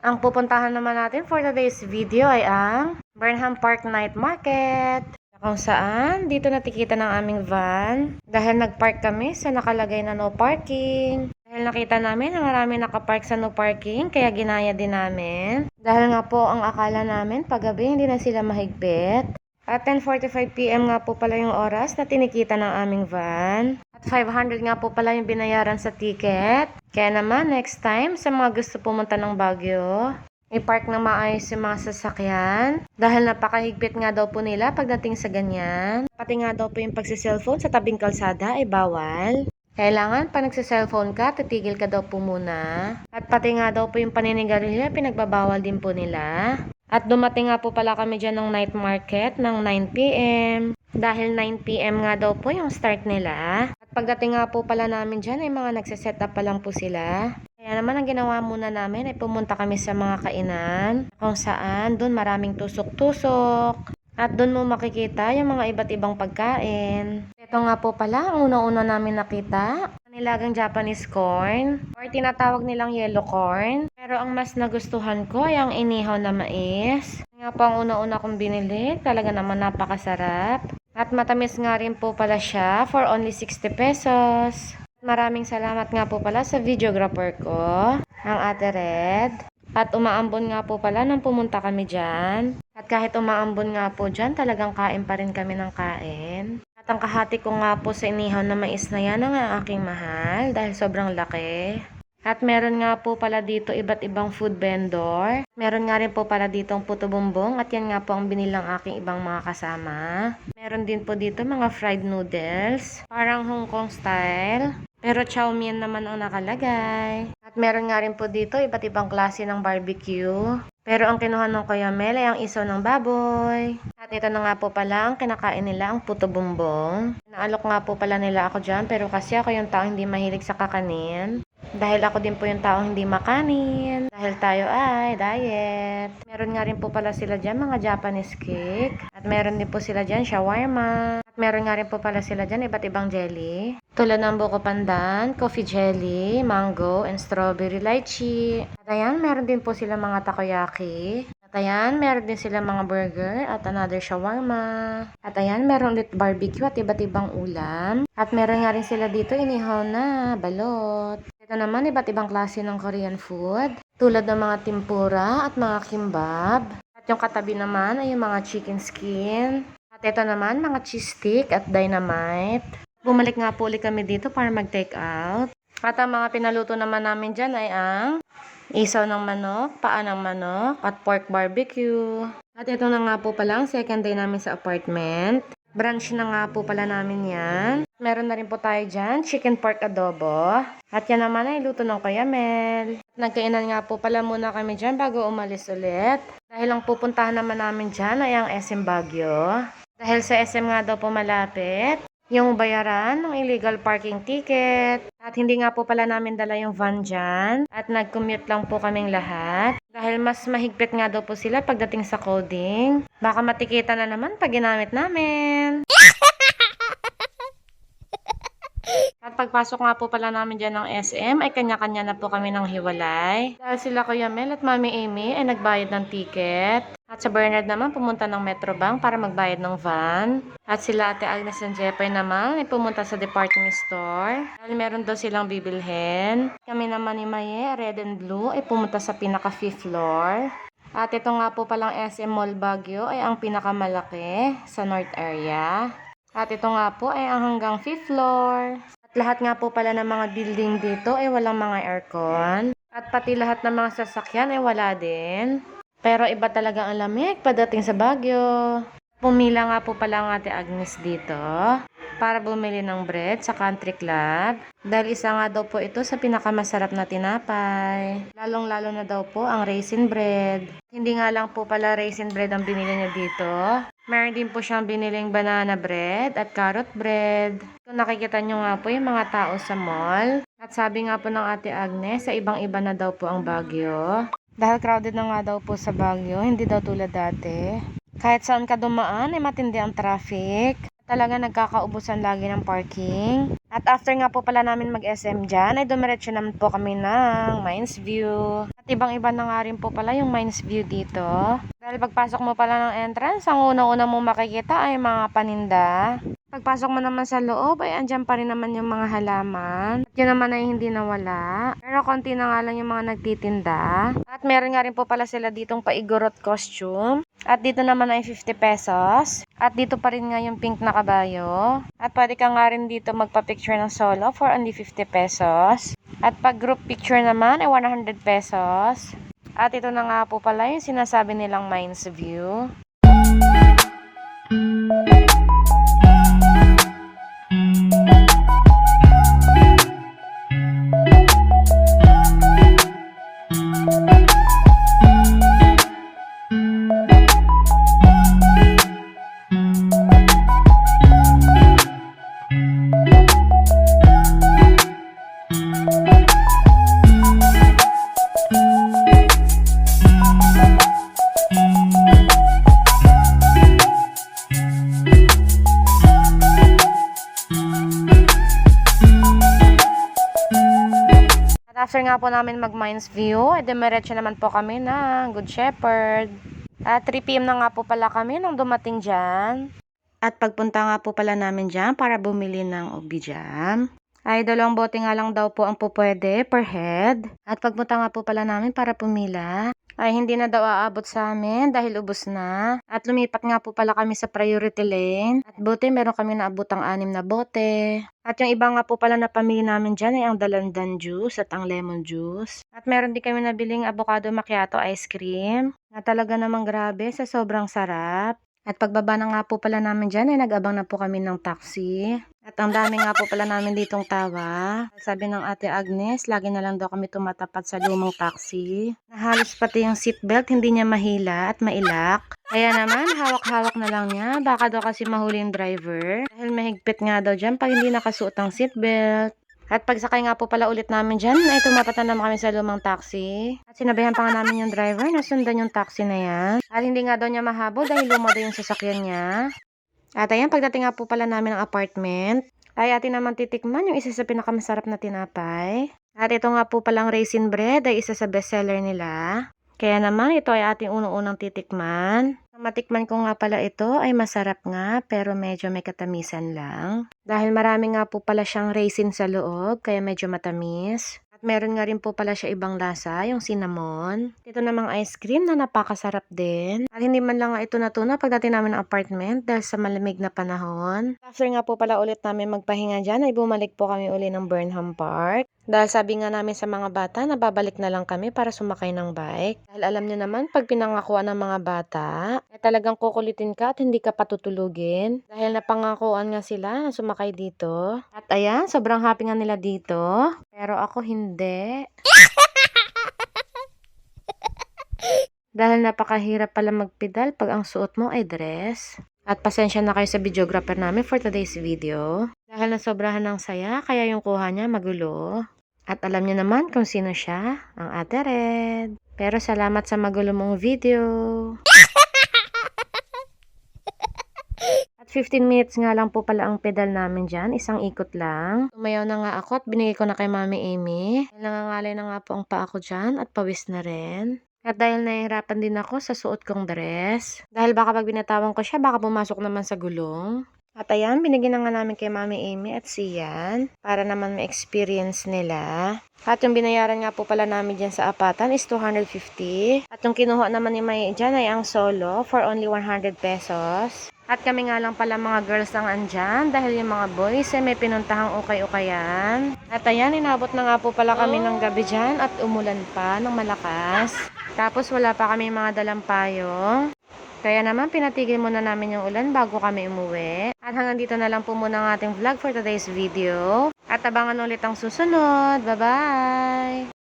Ang pupuntahan naman natin for today's video ay ang Burnham Park Night Market. Kung saan, dito natikita ng aming van. Dahil nagpark kami sa nakalagay na no parking. Dahil nakita namin na marami nakapark sa no parking, kaya ginaya din namin. Dahil nga po ang akala namin paggabi hindi na sila mahigpit. At 10:45 PM nga po pala yung oras na tinikita ng aming van. At 500 nga po pala yung binayaran sa ticket. Kaya naman next time sa mga gusto pumunta ng Baguio, i-park na maayos yung mga sasakyan. Dahil napakahigpit nga daw po nila pagdating sa ganyan. Pati nga daw po yung pagsi-cellphone sa tabing kalsada ay bawal. Kailangan pa nagsa-cellphone ka, titigil ka daw po muna. At pati nga daw po yung paninigarilyo, pinagbabawal din po nila. At dumating nga po pala kami dyan ng night market ng 9 PM. Dahil 9 PM nga daw po yung start nila. At pagdating nga po pala namin dyan ay mga nagsiset up pa lang po sila. Kaya naman ang ginawa muna namin ay pumunta kami sa mga kainan. Kung saan doon maraming tusok-tusok. At doon mo makikita yung mga iba't ibang pagkain. Ito nga po pala ang una-una namin nakita. Nilagang Japanese corn or tinatawag nilang yellow corn. Pero ang mas nagustuhan ko ay ang inihaw na mais. Nga po ang una-una kong binili. Talaga naman napakasarap. At matamis nga rin po pala siya for only 60 pesos. Maraming salamat nga po pala sa videographer ko, ang Ate Red. At umaambon nga po pala nang pumunta kami dyan. At kahit umaambon nga po dyan, talagang kain pa rin kami ng kain. At ang kahati ko nga po sa inihaw na mais na yan ang aking mahal dahil sobrang laki. At meron nga po pala dito iba't ibang food vendor. Meron nga rin po pala dito ang puto bumbong at yan nga po ang binilang aking ibang mga kasama. Meron din po dito mga fried noodles, parang Hong Kong style. Pero chow mein naman ang nakalagay. At meron nga rin po dito iba't ibang klase ng barbecue. Pero ang kinuha ng Kuya Mel ay ang isaw ng baboy. At ito na nga po pala ang kinakain nila, ang puto bumbong. Naalok nga po pala nila ako dyan, pero kasi ako yung tao hindi mahilig sa kakanin. Dahil ako din po yung tao hindi makanin. Dahil tayo ay diet. Meron nga rin po pala sila dyan mga Japanese cake. At meron din po sila dyan shawarma. At meron nga rin po pala sila dyan iba't ibang jelly. Tulad ng buko pandan, coffee jelly, mango, and strawberry lychee. At ayan, meron din po sila mga takoyaki. At ayan, meron din sila mga burger at another shawarma. At ayan, meron ulit barbecue at iba't ibang ulam. At meron nga rin sila dito inihaw na balot. Ito naman, iba't ibang klase ng Korean food. Tulad ng mga tempura at mga kimbap. At yung katabi naman ay yung mga chicken skin. At ito naman, mga cheese stick at dynamite. Bumalik nga po ulit kami dito para mag-take out. At ang mga pinaluto naman namin dyan ay ang isaw ng manok, paa ng manok, at pork barbecue. At ito na nga po pala ang second day namin sa apartment. Brunch na nga po pala namin yan. Meron na rin po tayo dyan, chicken pork adobo. At yan naman ay luto ng Kuya Mel. Nagkainan nga po pala muna kami dyan bago umalis ulit. Dahil ang pupuntahan naman namin dyan ay ang SM Baguio. Dahil sa SM nga daw po malapit yung bayaran ng illegal parking ticket. At hindi nga po pala namin dala yung van dyan. At nag-commute lang po kaming lahat. Dahil mas mahigpit nga daw po sila pagdating sa coding. Baka matikita na naman pag ginamit namin. At pagpasok nga po pala namin dyan ng SM, ay kanya-kanya na po kami ng hiwalay. Dahil sila Kuya Mel at Mami Amy ay nagbayad ng ticket. At sa Bernard naman pumunta ng Metrobank para magbayad ng van. At sila Ate Agnes and Jepay naman ay pumunta sa department store. Dahil meron daw silang bibilhin. Kami naman ni Maye, red and blue, ay pumunta sa pinaka 5th floor. At ito nga po palang SM Mall Baguio ay ang pinakamalaki sa North area. At ito nga po ay ang hanggang 5th floor. At lahat nga po pala ng mga building dito ay walang mga aircon. At pati lahat ng mga sasakyan ay wala din. Pero iba talaga ang lamig pagdating sa Baguio. Pumila nga po pala ang Ate Agnes dito para bumili ng bread sa Country Club. Dahil isa nga daw po ito sa pinakamasarap na tinapay. Lalong-lalo na daw po ang raisin bread. Hindi nga lang po pala raisin bread ang binili niya dito. Meron din po siyang biniling banana bread at carrot bread. Kung nakikita nyo nga po yung mga tao sa mall. At sabi nga po ng Ate Agnes, sa ibang-iba na daw po ang Baguio. Dahil crowded na nga daw po sa Baguio, hindi daw tulad dati. Kahit saan ka dumaan, ay matindi ang traffic. Talaga nagkakaubusan lagi ng parking. At after nga po pala namin mag-SM dyan, ay dumiretso naman po kami ng Mines View. At ibang-iba na nga rin po pala yung Mines View dito. Dahil pagpasok mo pala ng entrance, ang unang-una mong makikita ay mga paninda. Pagpasok mo naman sa loob, ay andyan pa rin naman yung mga halaman. At yun naman ay hindi nawala. Pero konti na nga lang yung mga nagtitinda. At meron nga rin po pala sila ditong paigorot costume. At dito naman ay 50 pesos. At dito pa rin nga yung pink na kabayo. At pwede ka nga rin dito magpa-picture ng solo for only 50 pesos. At pag group picture naman ay 100 pesos. At ito na nga po pala yung sinasabi nilang Mines View. After nga po namin mag-Mines View, dumiretso naman po kami ng Good Shepherd. At 3 PM na nga po pala kami nung dumating dyan. At pagpunta nga po pala namin dyan para bumili ng ubi jam. Ay 2 bote nga lang daw po ang pupwede per head. At pagpunta nga po pala namin para pumila, ay hindi na daw aabot sa amin dahil ubos na. At lumipat nga po pala kami sa priority lane. At buti meron kami naabotang 6 na bote. At yung iba nga po pala na pamili namin dyan ay ang dalandan juice at ang lemon juice. At meron din kami nabiling avocado macchiato ice cream na talaga namang grabe sa sobrang sarap. At pagbaba na nga po pala namin dyan ay nag-abang na po kami ng taxi. At ang dami nga po pala namin ditong tawa. Sabi ng Ate Agnes, lagi na lang daw kami tumatapat sa lumang taxi. Nahalos pati yung seatbelt, hindi niya mahila at mailak. Kaya naman, hawak-hawak na lang niya. Baka daw kasi mahuli yung driver. Dahil mahigpit nga daw dyan pag hindi nakasuot ang seatbelt. At pagsakay nga po pala ulit namin dyan, ay tumapatan naman kami sa lumang taxi. At sinabihan pa nga namin yung driver na sundan yung taxi na yan. At hindi nga daw niya mahabol dahil luma daw yung sasakyan niya. At ayan, pagdating nga po pala namin ng apartment, ay atin naman titikman yung isa sa pinakamasarap na tinapay. At ito nga po palang raisin bread ay isa sa bestseller nila. Kaya naman ito ay ating unang-unang titikman. Matikman ko nga pala ito ay masarap nga pero medyo may katamisan lang. Dahil marami nga po pala siyang raisin sa loob kaya medyo matamis. At meron nga rin po pala siya ibang lasa, yung cinnamon. Ito namang ice cream na napakasarap din. At hindi man lang nga ito natunaw pagdating namin ng apartment dahil sa malamig na panahon. After nga po pala ulit namin magpahinga dyan ay bumalik po kami uli ng Burnham Park. Dahil sabi nga namin sa mga bata na babalik na lang kami para sumakay ng bike. Dahil alam nyo naman, pag pinangakuan ng mga bata, ay talagang kukulitin ka at hindi ka patutulugin. Dahil napangakuan nga sila na sumakay dito. At ayan, sobrang happy nga nila dito. Pero ako hindi. Dahil napakahirap pala magpedal pag ang suot mo ay dress. At pasensya na kayo sa videographer namin for today's video. Dahil nasobrahan ng saya, kaya yung kuha niya magulo. At alam niyo naman kung sino siya, ang Ate Red. Pero salamat sa magulo mong video. At 15 minutes nga lang po pala ang pedal namin dyan, isang ikot lang. Tumayaw na nga ako at binigay ko na kay Mami Amy. Dahil nangangalay na nga po ang paa ko dyan at pawis na rin. At dahil nahihirapan din ako sa suot kong dress. Dahil baka pag binatawan ko siya, baka pumasok naman sa gulong. At ayan, binigyan na nga namin kay Mami Amy at Sian para naman ma-experience nila. At yung binayaran nga po pala namin dyan sa apatan is 250. At yung kinuha naman ni May dyan ay ang solo for only 100 pesos. At kami nga lang pala mga girls lang andyan dahil yung mga boys ay may pinuntahang ukay-ukayan. At ayan, inabot na nga po pala kami ng gabi dyan at umulan pa ng malakas. Tapos wala pa kami mga dalang payong. Kaya naman pinatigil muna namin yung ulan bago kami umuwi. At hanggang dito na lang po muna ang ating vlog for today's video. At abangan ulit ang susunod. Bye-bye!